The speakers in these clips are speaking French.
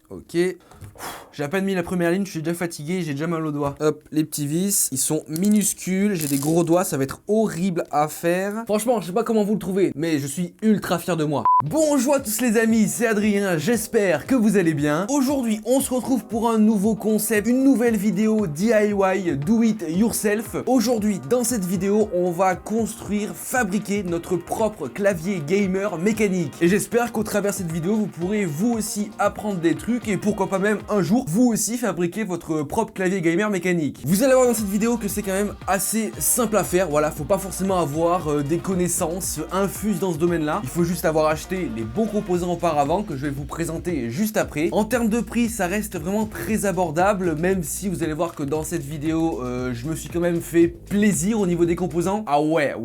Ok. J'ai à peine mis la première ligne, je suis déjà fatigué, j'ai déjà mal aux doigts. Hop, les petits vis, ils sont minuscules, j'ai des gros doigts, ça va être horrible à faire. Franchement, je sais pas comment vous le trouvez, mais je suis ultra fier de moi. Bonjour à tous les amis, c'est Adrien, j'espère que vous allez bien. Aujourd'hui, on se retrouve pour un nouveau concept, une nouvelle vidéo DIY, do it yourself. Aujourd'hui, dans cette vidéo, on va construire, fabriquer notre propre clavier gamer mécanique. Et j'espère qu'au travers de cette vidéo, vous pourrez vous aussi apprendre des trucs et pourquoi pas même un jour, vous aussi fabriquer votre propre clavier gamer mécanique. Vous allez voir dans cette vidéo que c'est quand même assez simple à faire. Voilà, faut pas forcément avoir des connaissances infuses dans ce domaine-là. Il faut juste avoir acheté les bons composants auparavant que je vais vous présenter juste après. En termes de prix, ça reste vraiment très abordable, même si vous allez voir que dans cette vidéo, je me suis quand même fait plaisir au niveau des composants. Ah ouais,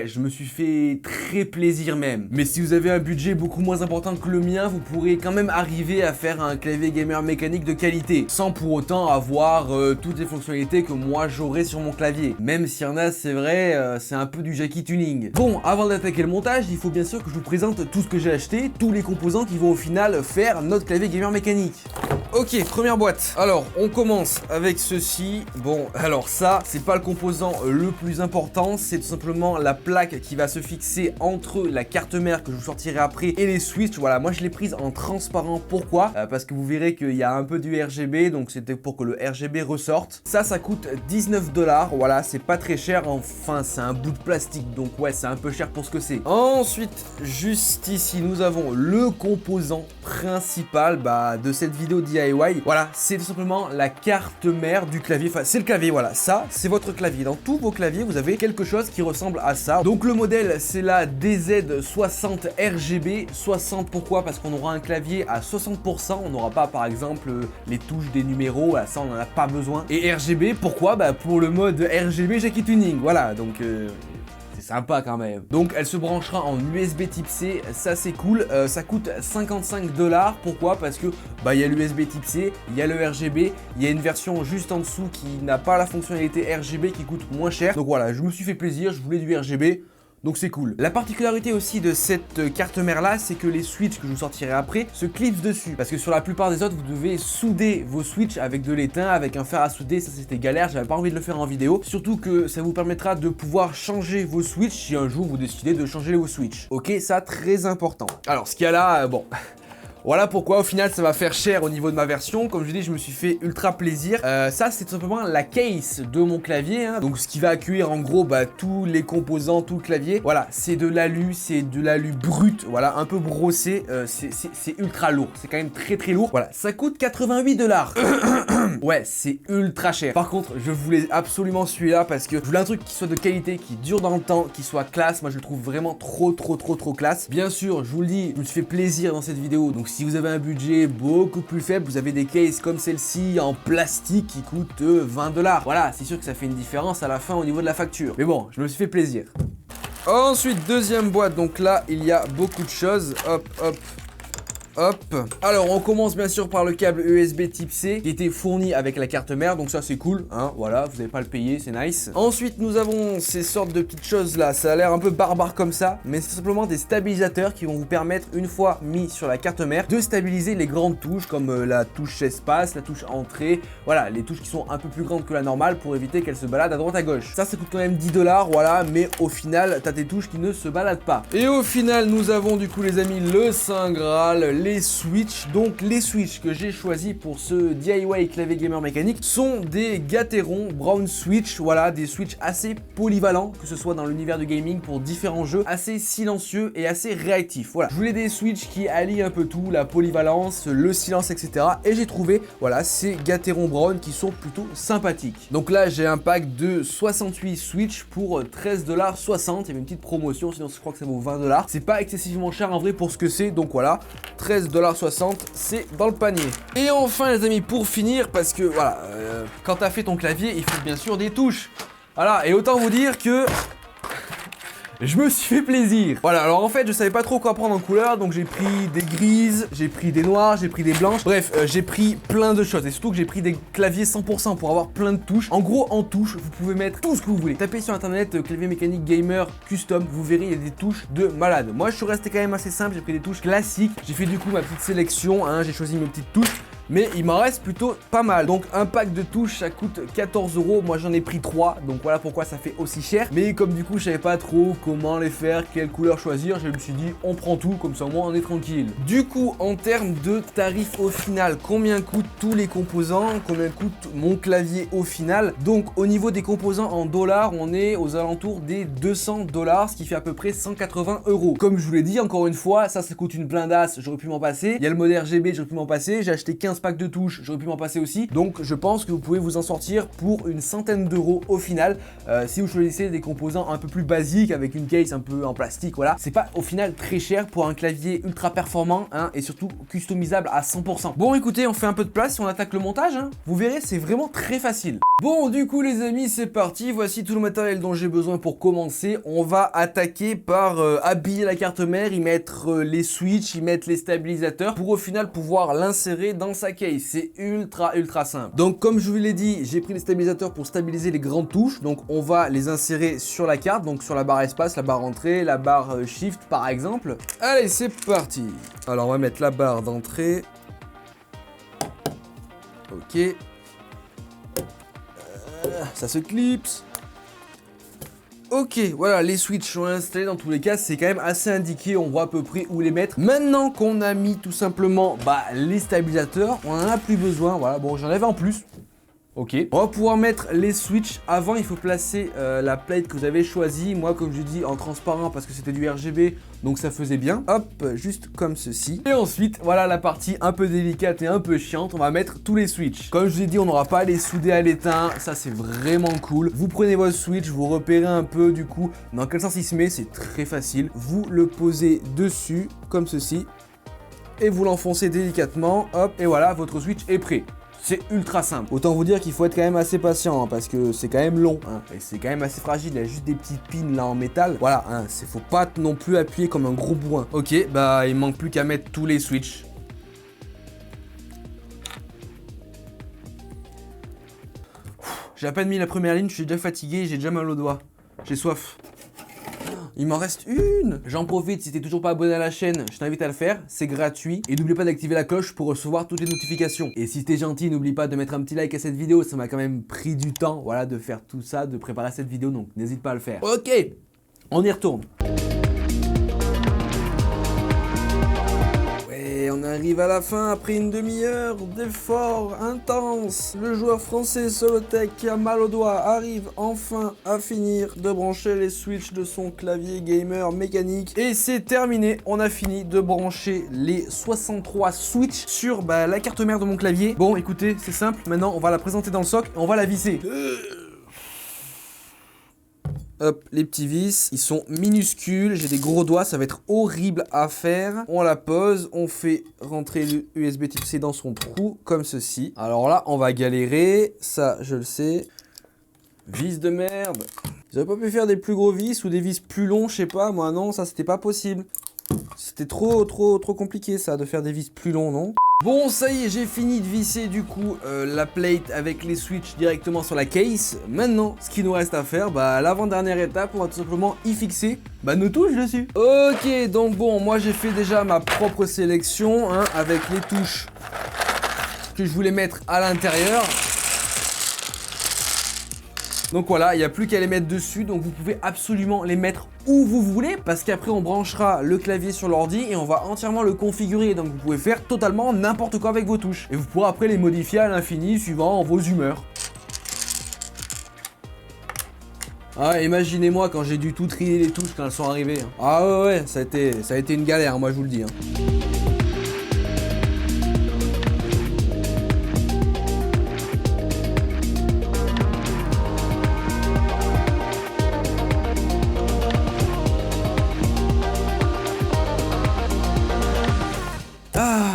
je me suis fait très plaisir même. Mais si vous avez un budget beaucoup moins important que le mien, vous pourrez quand même arriver à faire un clavier gamer mécanique de qualité, sans pour autant avoir toutes les fonctionnalités que moi j'aurais sur mon clavier. Même s'il y en a, c'est vrai, c'est un peu du Jackie tuning. Bon, avant d'attaquer le montage, il faut bien sûr que je vous présente tout ce que j'ai acheté, tous les composants qui vont au final faire notre clavier gamer mécanique. Ok, première boîte. Alors, on commence avec ceci. Bon, alors ça, c'est pas le composant le plus important, c'est tout simplement la plaque qui va se fixer entre la carte mère que je vous sortirai après et les switches. Voilà, moi je l'ai prise en transparent. Pourquoi parce que vous verrez qu'il y a un peu du RGB, donc c'était pour que le RGB ressorte. Ça coûte 19 $. Voilà, c'est pas très cher. Enfin, c'est un bout de plastique, donc ouais, c'est un peu cher pour ce que c'est. Ensuite, juste ici, nous avons le composant principal de cette vidéo DIY. Voilà, c'est tout simplement la carte mère du clavier. Enfin, c'est le clavier, voilà. Ça, c'est votre clavier. Dans tous vos claviers, vous avez quelque chose qui ressemble à ça. Donc, le modèle, c'est la DZ60 RGB. 60, pourquoi? Parce qu'on aura un clavier à 60%. On n'aura pas, par exemple, les touches des numéros. Ça, on n'en a pas besoin. Et RGB, pourquoi? Pour le mode RGB Jackie Tuning. Voilà, donc... c'est sympa quand même. Donc elle se branchera en USB type C, ça c'est cool. Ça coûte 55 $. Pourquoi? Parce que il y a l'USB type C, il y a le RGB, il y a une version juste en dessous qui n'a pas la fonctionnalité RGB qui coûte moins cher. Donc voilà, je me suis fait plaisir, je voulais du RGB. Donc c'est cool. La particularité aussi de cette carte mère là, c'est que les switches que je vous sortirai après se clipsent dessus. Parce que sur la plupart des autres, vous devez souder vos switches avec de l'étain, avec un fer à souder. Ça c'était galère, j'avais pas envie de le faire en vidéo. Surtout que ça vous permettra de pouvoir changer vos switches si un jour vous décidez de changer vos switches. Ok, ça très important. Alors ce qu'il y a là, bon... Voilà pourquoi au final ça va faire cher au niveau de ma version. Comme je dis, je me suis fait ultra plaisir. Ça c'est tout simplement la case de mon clavier, hein. Donc ce qui va accueillir en gros tous les composants, tout le clavier. Voilà, c'est de l'alu brut, voilà, un peu brossé. C'est ultra lourd, c'est quand même très très lourd. Voilà, ça coûte 88 $. Ouais, c'est ultra cher. Par contre, je voulais absolument celui-là parce que je voulais un truc qui soit de qualité, qui dure dans le temps, qui soit classe. Moi je le trouve vraiment trop classe. Bien sûr, je vous le dis, je me suis fait plaisir dans cette vidéo. Donc si vous avez un budget beaucoup plus faible, vous avez des cases comme celle-ci en plastique qui coûtent 20 $. Voilà, c'est sûr que ça fait une différence à la fin au niveau de la facture. Mais bon, je me suis fait plaisir. Ensuite, deuxième boîte. Donc là, il y a beaucoup de choses. Hop. Alors on commence bien sûr par le câble USB type C qui était fourni avec la carte mère, donc ça c'est cool, hein, voilà, vous n'avez pas à le payer, c'est nice. Ensuite nous avons ces sortes de petites choses là, ça a l'air un peu barbare comme ça, mais c'est simplement des stabilisateurs qui vont vous permettre, une fois mis sur la carte mère, de stabiliser les grandes touches comme la touche espace, la touche entrée, voilà, les touches qui sont un peu plus grandes que la normale pour éviter qu'elles se baladent à droite à gauche. Ça coûte quand même 10 $, voilà, mais au final t'as des touches qui ne se baladent pas. Et au final nous avons du coup les amis le Saint Graal, les switches. Donc les switches que j'ai choisis pour ce DIY clavier gamer mécanique sont des Gateron Brown Switch. Voilà, des switches assez polyvalents, que ce soit dans l'univers du gaming pour différents jeux, assez silencieux et assez réactifs. Voilà, je voulais des switches qui allient un peu tout, la polyvalence, le silence, etc. Et j'ai trouvé, voilà, ces Gateron Brown qui sont plutôt sympathiques. Donc là j'ai un pack de 68 switches pour 13,60 $. Il y avait une petite promotion, sinon je crois que ça vaut 20 $. C'est pas excessivement cher en vrai pour ce que c'est, donc voilà, 13,60 $, c'est dans le panier. Et enfin les amis, pour finir, parce que voilà, quand t'as fait ton clavier, il faut bien sûr des touches. Voilà, et autant vous dire que je me suis fait plaisir. Voilà, alors en fait je savais pas trop quoi prendre en couleur, donc j'ai pris des grises, j'ai pris des noires, j'ai pris des blanches. Bref, j'ai pris plein de choses et surtout que j'ai pris des claviers 100% pour avoir plein de touches. En gros, en touche, vous pouvez mettre tout ce que vous voulez. Tapez sur internet clavier mécanique gamer custom, vous verrez il y a des touches de malade. Moi je suis resté quand même assez simple, j'ai pris des touches classiques. J'ai fait du coup ma petite sélection, hein, j'ai choisi mes petites touches. mais il m'en reste plutôt pas mal. Donc un pack de touches ça coûte 14 €, moi j'en ai pris 3, donc voilà pourquoi ça fait aussi cher. Mais comme du coup je savais pas trop comment les faire, quelle couleur choisir, je me suis dit on prend tout, comme ça au moins on est tranquille. Du coup en termes de tarifs au final, combien coûtent tous les composants, combien coûte mon clavier au final? Donc au niveau des composants en dollars, on est aux alentours des 200 $, ce qui fait à peu près 180 €. Comme je vous l'ai dit, encore une fois, ça coûte une blindasse, j'aurais pu m'en passer. Il y a le mode RGB, j'aurais pu m'en passer. J'ai acheté 15 packs de touches, j'aurais pu m'en passer aussi. Donc je pense que vous pouvez vous en sortir pour une centaine d'euros au final. Si vous choisissez des composants un peu plus basiques avec une case un peu en plastique, voilà. C'est pas au final très cher pour un clavier ultra performant hein, et surtout customisable à 100%. Bon écoutez, on fait un peu de place et on attaque le montage. Hein. Vous verrez, c'est vraiment très facile. Bon du coup les amis, c'est parti. Voici tout le matériel dont j'ai besoin pour commencer. On va attaquer par habiller la carte mère, y mettre les switches, y mettre les stabilisateurs pour au final pouvoir l'insérer dans sa case. C'est ultra simple. Donc comme je vous l'ai dit, j'ai pris les stabilisateurs pour stabiliser les grandes touches. Donc on va les insérer sur la carte, donc sur la barre espace, la barre entrée, la barre shift par exemple. Allez c'est parti. Alors on va mettre la barre d'entrée. Ok. Ça se clipse. Ok, voilà, les switches sont installés dans tous les cas, c'est quand même assez indiqué, on voit à peu près où les mettre. Maintenant qu'on a mis tout simplement les stabilisateurs, on en a plus besoin, voilà, bon j'en avais en plus. Ok, on va pouvoir mettre les switches. Avant il faut placer la plate que vous avez choisie. Moi comme je dis en transparent parce que c'était du RGB, donc ça faisait bien. Hop, juste comme ceci. Et ensuite voilà la partie un peu délicate et un peu chiante. On va mettre tous les switches. Comme je vous ai dit, on n'aura pas à les souder à l'étain. Ça c'est vraiment cool. Vous prenez votre switch, vous repérez un peu du coup dans quel sens il se met. C'est très facile. Vous le posez dessus comme ceci. Et vous l'enfoncez délicatement. Hop, et voilà, votre switch est prêt. C'est ultra simple. Autant vous dire qu'il faut être quand même assez patient hein, parce que c'est quand même long hein, et c'est quand même assez fragile. Il y a juste des petites pins là en métal. Voilà, hein, faut pas non plus appuyer comme un gros bourrin. Ok, bah il manque plus qu'à mettre tous les switches. J'ai à peine mis la première ligne, je suis déjà fatigué, j'ai déjà mal aux doigts. J'ai soif. Il m'en reste une. J'en profite, si t'es toujours pas abonné à la chaîne, je t'invite à le faire, c'est gratuit. Et n'oublie pas d'activer la cloche pour recevoir toutes les notifications. Et si t'es gentil, n'oublie pas de mettre un petit like à cette vidéo, ça m'a quand même pris du temps, voilà, de faire tout ça, de préparer cette vidéo, donc n'hésite pas à le faire. Ok, on y retourne. On arrive à la fin après une demi-heure d'efforts intenses. Le joueur français Solotech qui a mal au doigt arrive enfin à finir de brancher les switches de son clavier gamer mécanique. Et c'est terminé, on a fini de brancher les 63 switches sur la carte mère de mon clavier. Bon écoutez, c'est simple, maintenant on va la présenter dans le socle et on va la visser. Hop, les petits vis, ils sont minuscules, j'ai des gros doigts, ça va être horrible à faire. On la pose, on fait rentrer le USB type C dans son trou, comme ceci. Alors là, on va galérer, ça je le sais. Vis de merde. Ils auraient pas pu faire des plus gros vis ou des vis plus longs, je sais pas, moi non, ça c'était pas possible. C'était trop compliqué ça, de faire des vis plus longs, non ? Bon, ça y est, j'ai fini de visser du coup la plate avec les switches directement sur la case. Maintenant, ce qu'il nous reste à faire, l'avant-dernière étape, on va tout simplement y fixer nos touches dessus. Ok, donc bon, moi j'ai fait déjà ma propre sélection hein, avec les touches que je voulais mettre à l'intérieur. Donc voilà, il n'y a plus qu'à les mettre dessus, donc vous pouvez absolument les mettre où vous voulez, parce qu'après on branchera le clavier sur l'ordi et on va entièrement le configurer, donc vous pouvez faire totalement n'importe quoi avec vos touches. Et vous pourrez après les modifier à l'infini suivant vos humeurs. Ah, imaginez-moi quand j'ai dû tout trier les touches quand elles sont arrivées. Ah ouais, ça a été une galère, moi je vous le dis.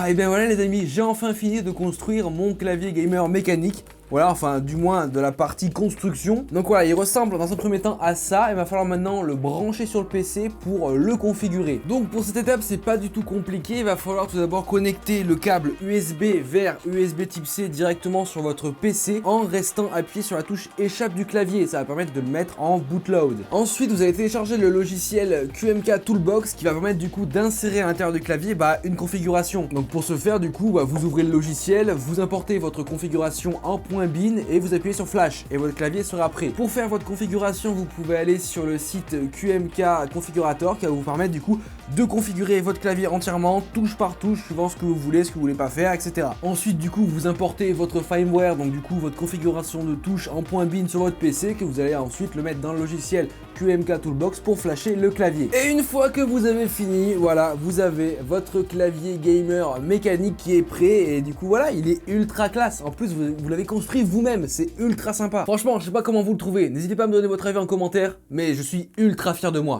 Et bien voilà les amis, j'ai enfin fini de construire mon clavier gamer mécanique. Voilà, enfin du moins de la partie construction. Donc voilà, il ressemble dans un premier temps à ça. Il va falloir maintenant le brancher sur le PC pour le configurer. Donc pour cette étape, c'est pas du tout compliqué. Il va falloir tout d'abord connecter le câble USB vers USB type C directement sur votre PC en restant appuyé sur la touche échappe du clavier. Ça va permettre de le mettre en bootload. Ensuite, vous allez télécharger le logiciel QMK Toolbox qui va permettre du coup d'insérer à l'intérieur du clavier une configuration. Donc pour ce faire, du coup, vous ouvrez le logiciel, vous importez votre configuration en .bin et vous appuyez sur Flash et votre clavier sera prêt. Pour faire votre configuration, vous pouvez aller sur le site QMK Configurator qui va vous permettre du coup de configurer votre clavier entièrement, touche par touche, suivant ce que vous voulez, ce que vous voulez pas faire, etc. Ensuite, du coup, vous importez votre firmware, donc du coup votre configuration de touche en .bin sur votre PC que vous allez ensuite le mettre dans le logiciel QMK Toolbox pour flasher le clavier. Et une fois que vous avez fini, voilà, vous avez votre clavier gamer mécanique qui est prêt et du coup voilà, il est ultra classe. En plus, vous l'avez construit vous-même, c'est ultra sympa. Franchement, je sais pas comment vous le trouvez. N'hésitez pas à me donner votre avis en commentaire, mais je suis ultra fier de moi.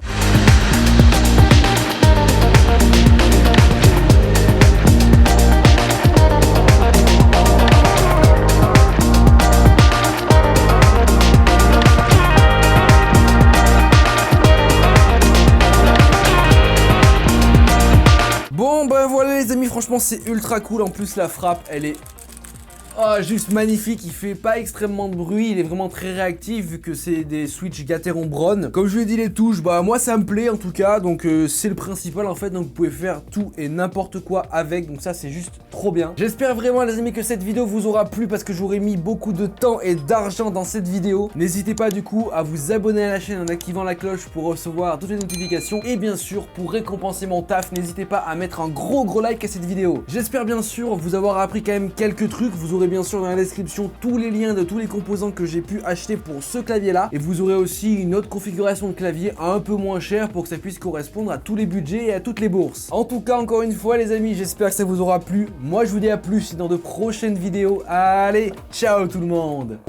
Bon ben voilà les amis, franchement c'est ultra cool. En plus la frappe elle est juste magnifique, il fait pas extrêmement de bruit, il est vraiment très réactif vu que c'est des Switch Gateron Bron. Comme je lui ai dit les touches, moi ça me plaît en tout cas, donc c'est le principal en fait, donc vous pouvez faire tout et n'importe quoi avec, donc ça c'est juste trop bien. J'espère vraiment les amis que cette vidéo vous aura plu parce que j'aurais mis beaucoup de temps et d'argent dans cette vidéo. N'hésitez pas du coup à vous abonner à la chaîne en activant la cloche pour recevoir toutes les notifications et bien sûr pour récompenser mon taf, n'hésitez pas à mettre un gros like à cette vidéo. J'espère bien sûr vous avoir appris quand même quelques trucs, vous aurez bien sûr dans la description tous les liens de tous les composants que j'ai pu acheter pour ce clavier là et vous aurez aussi une autre configuration de clavier un peu moins chère pour que ça puisse correspondre à tous les budgets et à toutes les bourses. En tout cas encore une fois les amis, j'espère que ça vous aura plu. Moi je vous dis à plus dans de prochaines vidéos. Allez, ciao tout le monde.